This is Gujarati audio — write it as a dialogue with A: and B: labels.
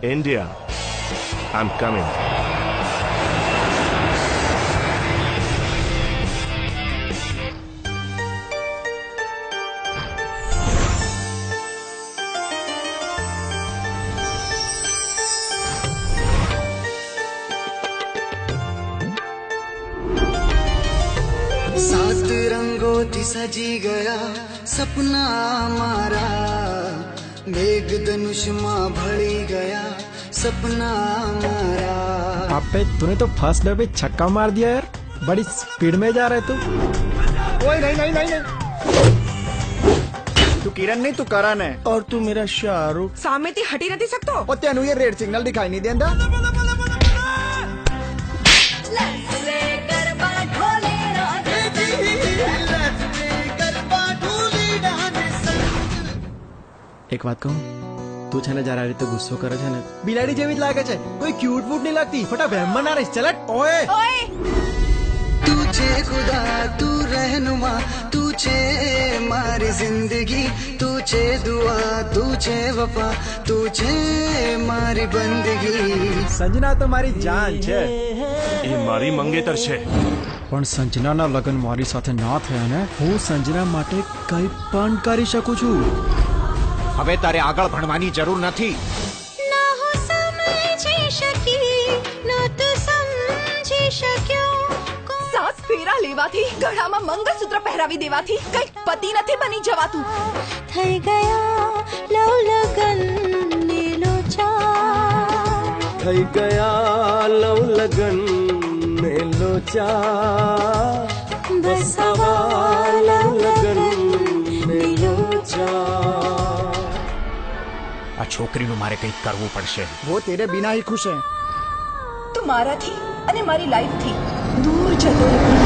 A: India. I'm coming.
B: सात रंगोથી સજી ગયા સપના મારા મેઘધનુષમાં ભળી ગયા सपना मारा।
C: अबे तूने तो फर्स्ट डे पे छक्का मार दिया यार, बड़ी स्पीड में जा रहे तू।
D: ओए नहीं नहीं नहीं नहीं, तू किरण नहीं तू करण है और तू मेरा शाहरुख।
E: સામેથી હટી નથી શકતો।
D: और तेनू ये रेड सिग्नल दिखाई नहीं देंदा।
C: एक बात कहूँ, તું છે ને જરા રીતે ગુસ્સો કરે છે ને બિલાડી જેવી જ લાગે છે, કોઈ ક્યુટ ફૂટ નહીં લાગતી। ફટા વહેમમાં ના રહીશ, ચલ હટ। ઓય
B: तू छे खुदा तू रहनुमा तू छे मारी जिंदगी तू छे दुआ तू छे वफा तू छे मारी बंदगी।
C: સંજના તો મારી જાન છે,
A: એ મારી મંગેતર છે।
C: પણ સંજનાના લગ્ન મારી સાથે ના થયા ને, હું સંજના માટે કંઈ પણ કરી શકું છું।
D: હવે તારે આગળ ભણવાની જરૂર નથી।
F: ના હું સમજી શકી ના તું સમજી શક્યો।
E: સાત ફેરા લેવાથી, ગળામાં મંગળસૂત્ર પહેરાવી દેવાથી કઈ પતિ નથી બની જવાતું।
F: થઈ ગયા લવ લગન ને લોચા।
C: થઈ ગયા લવ લગન ને લોચા।
F: બસ હવા લવ લગન
C: ને લોચા।
D: આ છોકરીનું મારે કંઈક કરવું પડશે। वो तेरे बिना ही खुश है।
E: તું મારાથી અને મારી લાઈફથી દૂર જતો રહે।